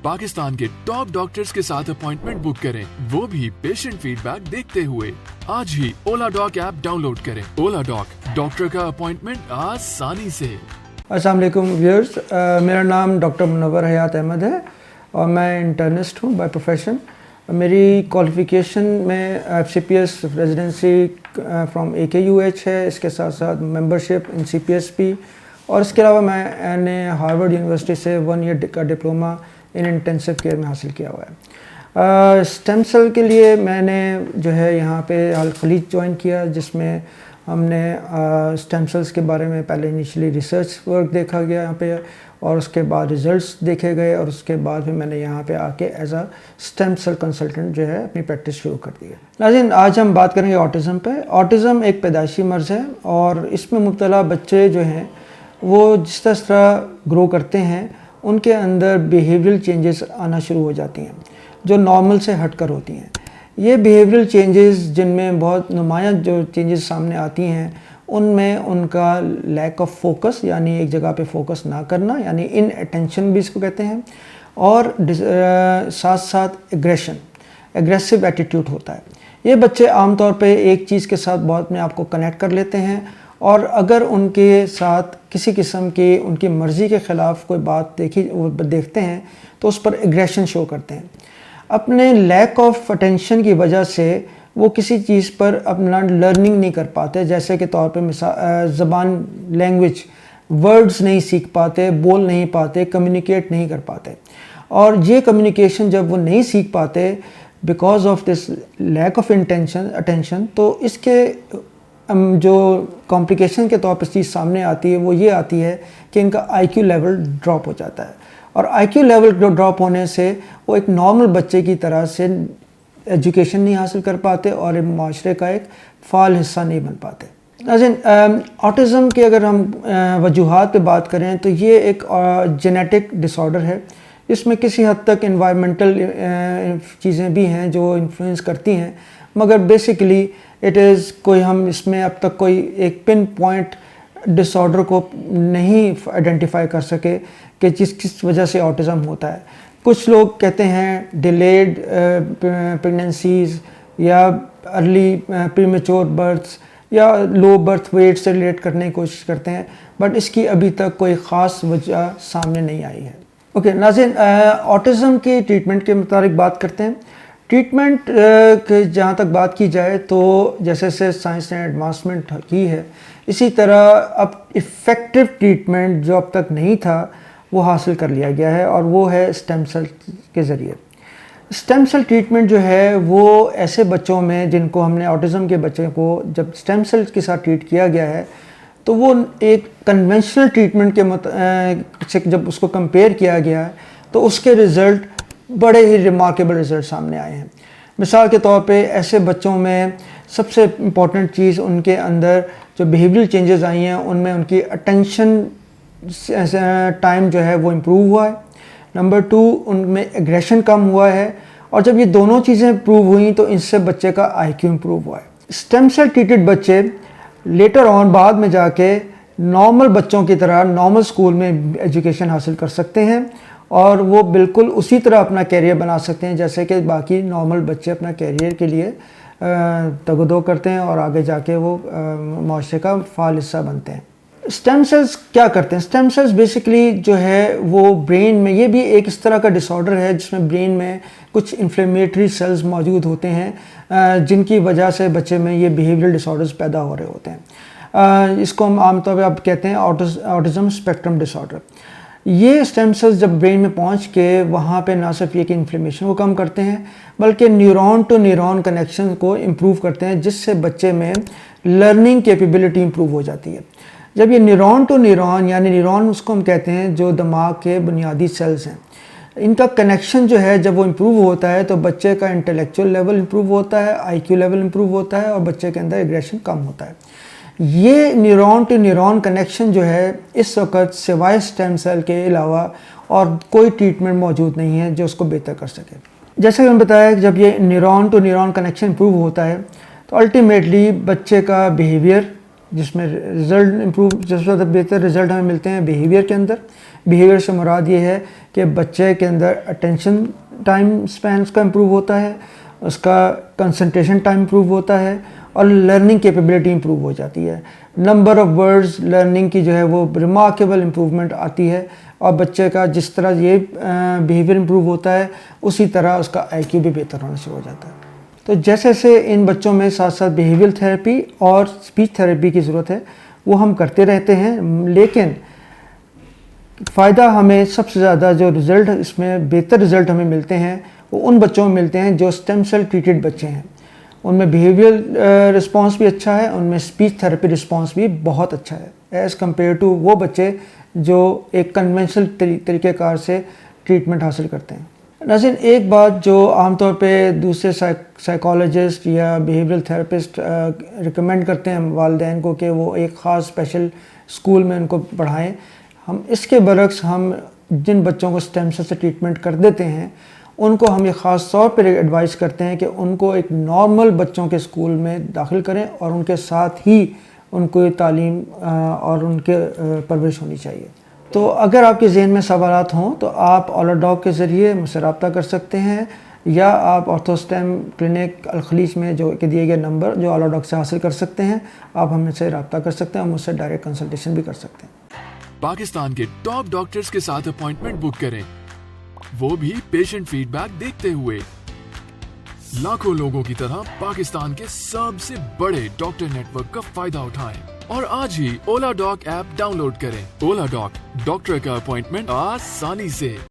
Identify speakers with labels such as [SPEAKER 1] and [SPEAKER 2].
[SPEAKER 1] पाकिस्तान के top doctors के साथ अपॉइंटमेंट बुक करें, वो भी पेशेंट फीडबैक देखते हुए। आज ही ओला डॉक ऐप डाउनलोड करें। ओला डॉक, डॉक्टर का अपॉइंटमेंट आसानी से।
[SPEAKER 2] अस्सलाम वालेकुम व्यूअर्स, मेरा नाम डॉक्टर मुनव्वर हयात अहमद है और मैं इंटर्निस्ट हूँ बाय प्रोफेशन। मेरी क्वालिफ़िकेशन में FCPS रेजिडेंसी फ्रॉम AKUH है, इसके साथ साथ मेंबरशिप इन CPSP, और इसके अलावा मैंने हार्वर्ड यूनिवर्सिटी से 1 ईयर का डिप्लोमा इन इंटेंसिव केयर में हासिल किया हुआ है। स्टेम सेल के लिए मैंने जो है यहाँ पे अल खलीज ज्वाइन किया, जिसमें हमने स्टेम सेल्स के बारे में पहले इनिशियली रिसर्च वर्क देखा गया यहाँ पे, और उसके बाद रिज़ल्ट्स देखे गए, और उसके बाद फिर मैंने यहाँ पे आके as a stem cell consultant जो है अपनी प्रैक्टिस शुरू कर दी है। नाज़रीन, आज हम बात करेंगे ऑटिज़म पे। ऑटिज़म एक पैदाइशी मर्ज़ है और इसमें मुब्तला बच्चे जो हैं वो जिस तरह ग्रो करते हैं उनके अंदर बिहेवियरल चेंजेस आना शुरू हो जाती हैं जो नॉर्मल से हटकर होती हैं। ये बिहेवियरल चेंजेस जिनमें बहुत नुमायाँ जो चेंजेस सामने आती हैं, उनमें उनका लैक ऑफ फोकस, यानी एक जगह पे फोकस ना करना, यानी इन अटेंशन भी इसको कहते हैं, और साथ साथ एग्रेसिव एटीट्यूड होता है। ये बच्चे आमतौर पे एक चीज़ के साथ बहुत अपने आप को कनेक्ट कर लेते हैं, और अगर उनके साथ किसी किस्म की उनकी मर्ज़ी के ख़िलाफ़ कोई बात देखते हैं तो उस पर एग्रेशन शो करते हैं। अपने लैक ऑफ अटेंशन की वजह से वो किसी चीज़ पर अपना लर्निंग नहीं कर पाते, जैसे कि तौर पे ज़बान, लैंग्वेज, वर्ड्स नहीं सीख पाते, बोल नहीं पाते, कम्युनिकेट नहीं कर पाते। और ये कम्युनिकेशन जब वो नहीं सीख पाते because of this lack of attention, तो इसके जो कॉम्प्लिकेशन के तौर पर चीज़ सामने आती है वो ये आती है कि इनका IQ लेवल ड्रॉप हो जाता है, और IQ लेवल ड्रॉप होने से वो एक नॉर्मल बच्चे की तरह से एजुकेशन नहीं हासिल कर पाते और माशरे का एक फ़ाल हिस्सा नहीं बन पाते। ऑटिज़म की अगर हम वजूहात पे बात करें तो ये एक जेनेटिक डिसऑर्डर है। इसमें किसी हद तक इन्वायरमेंटल चीज़ें भी हैं जो इन्फ्लुएंस करती हैं, मगर बेसिकली इट इज़ हम इसमें अब तक कोई एक पिन पॉइंट डिसऑर्डर को नहीं आइडेंटिफाई कर सके कि किस वजह से ऑटिज़म होता है। कुछ लोग कहते हैं डिलेड प्रेगनेंसीज़ या अर्ली प्रीमेच्योर बर्थ्स या लो बर्थ वेट से रिलेट करने की कोशिश करते हैं, बट इसकी अभी तक कोई ख़ास वजह सामने नहीं आई है। ओके नाज़रीन, ऑटिज़म की ट्रीटमेंट के मुताबिक बात करते हैं। ट्रीटमेंट के जहाँ तक बात की जाए तो जैसे से साइंस ने एडवांसमेंट की है, इसी तरह अब इफ़ेक्टिव ट्रीटमेंट जो अब तक नहीं था वो हासिल कर लिया गया है, और वो है स्टेम सेल के ज़रिए। स्टेम सेल ट्रीटमेंट जो है वो ऐसे बच्चों में जिनको हमने ऑटिज़म के बच्चों को जब स्टेम सेल के साथ ट्रीट किया गया है, तो वो एक कन्वेंशनल ट्रीटमेंट के से जब उसको कंपेयर किया गया है तो उसके रिज़ल्ट बड़े ही रिमार्केबल रिज़ल्ट सामने आए हैं। मिसाल के तौर पे ऐसे बच्चों में सबसे इम्पॉर्टेंट चीज़ उनके अंदर जो बिहेवियरल चेंजेस आई हैं उनमें उनकी अटेंशन टाइम जो है वो इम्प्रूव हुआ है। नंबर 2, उनमें एग्रेशन कम हुआ है, और जब ये दोनों चीज़ें इम्प्रूव हुई तो इससे बच्चे का IQ इम्प्रूव हुआ है। स्टेम सेल ट्रीटेड बच्चे लेटर ऑन बाद में जाके नॉर्मल बच्चों की तरह नॉर्मल स्कूल में एजुकेशन हासिल कर सकते हैं, और वो बिल्कुल उसी तरह अपना कैरियर बना सकते हैं जैसे कि बाकी नॉर्मल बच्चे अपना कैरियर के लिए तगदो करते हैं और आगे जाके वो माशरे का फ़ाल हिस्सा बनते हैं। स्टेम सेल्स क्या करते हैं? स्टेम सेल्स बेसिकली जो है वो ब्रेन में, ये भी एक इस तरह का डिसऑर्डर है जिसमें ब्रेन में कुछ इन्फ्लेमेटरी सेल्स मौजूद होते हैं जिनकी वजह से बच्चे में ये बिहेवियरल डिसऑर्डर्स पैदा हो रहे होते हैं। इसको हम आमतौर पर आप कहते हैं ऑटिज़म स्पेक्ट्रम डिसऑर्डर। ये स्टेम सेल्स जब ब्रेन में पहुंच के वहाँ पे ना सिर्फ ये कि इन्फ्लेमेशन को कम करते हैं, बल्कि न्यूरॉन टू न्यूरॉन कनेक्शन को इम्प्रूव करते हैं, जिससे बच्चे में लर्निंग कैपेबिलिटी इम्प्रूव हो जाती है। जब ये न्यूरॉन टू न्यूरॉन, यानी न्यूरॉन उसको हम कहते हैं जो दिमाग के बुनियादी सेल्स हैं, इनका कनेक्शन जो है जब वो इम्प्रूव होता है तो बच्चे का इंटेलेक्चुअल लेवल इम्प्रूव होता है, IQ लेवल इम्प्रूव होता है, और बच्चे के अंदर एग्रेशन कम होता है। ये न्यूरॉन टू न्यूरॉन कनेक्शन जो है इस वक्त सिवाय स्टेम सेल के अलावा और कोई ट्रीटमेंट मौजूद नहीं है जो उसको बेहतर कर सके। जैसे कि मैंने बताया कि जब ये neuron to neuron connection improve होता है तो अल्टीमेटली बच्चे का बिहेवियर جس میں رزلٹ امپروو، سب سے زیادہ بہتر رزلٹ ہمیں ملتے ہیں بیہیویئر کے اندر. بیہیویئر سے مراد یہ ہے کہ بچے کے اندر اٹینشن ٹائم اسپینس کا امپروو ہوتا ہے، اس کا کنسنٹریشن ٹائم امپروو ہوتا ہے، اور لرننگ کیپیبلٹی امپروو ہو جاتی ہے. نمبر آف ورڈز لرننگ کی جو ہے وہ ریمارکیبل امپروومنٹ آتی ہے، اور بچے کا جس طرح یہ بیہیویئر امپروو ہوتا ہے اسی طرح اس کا آئی کیو بھی بہتر ہونا شروع ہو جاتا ہے. تو جیسے جیسے ان بچوں میں ساتھ ساتھ بیہیویئر تھراپی اور اسپیچ تھراپی کی ضرورت ہے وہ ہم کرتے رہتے ہیں، لیکن فائدہ ہمیں سب سے زیادہ جو رزلٹ اس میں بہتر رزلٹ ہمیں ملتے ہیں وہ ان بچوں میں ملتے ہیں جو اسٹیم سیل ٹریٹڈ بچے ہیں. ان میں بیہیویئر رسپانس بھی اچھا ہے، ان میں اسپیچ تھراپی رسپانس بھی بہت اچھا ہے ایز کمپیئر ٹو وہ بچے جو ایک کنونشنل طریقہ کار سے ٹریٹمنٹ حاصل کرتے ہیں. ناظرین، ایک بات جو عام طور پہ دوسرے سائیکالوجسٹ یا بیہیویئرل تھراپسٹ ریکمینڈ کرتے ہیں والدین کو کہ وہ ایک خاص اسپیشل اسکول میں ان کو پڑھائیں، ہم اس کے برعکس ہم جن بچوں کو اسٹیم سیل سے ٹریٹمنٹ کر دیتے ہیں ان کو ہم یہ خاص طور پہ ایڈوائز کرتے ہیں کہ ان کو ایک نارمل بچوں کے اسکول میں داخل کریں اور ان کے ساتھ ہی ان کو تعلیم اور ان کے پرورش ہونی چاہیے. تو اگر آپ کے ذہن میں سوالات ہوں تو آپ اولا ڈاک کے ذریعے مجھ سے رابطہ کر سکتے ہیں، یا آپ آرتھوسٹیم کلینک الخلیج میں جو کہ دیے گئے نمبر جو اولا ڈاک سے حاصل کر سکتے ہیں، آپ ہم سے رابطہ کر سکتے ہیں اور مجھ سے ڈائریکٹ کنسلٹیشن بھی کر سکتے ہیں.
[SPEAKER 1] پاکستان کے ٹاپ ڈاکٹرز کے ساتھ اپوائنٹمنٹ بک کریں، وہ بھی پیشنٹ فیڈ بیک دیکھتے ہوئے. لاکھوں لوگوں کی طرح پاکستان کے سب سے بڑے ڈاکٹر نیٹ ورک کا فائدہ اٹھائیں اور آج ہی اولا ڈاک ایپ ڈاؤن لوڈ کریں. اولا ڈاک، ڈاکٹر کا اپوائنٹمنٹ آسانی سے.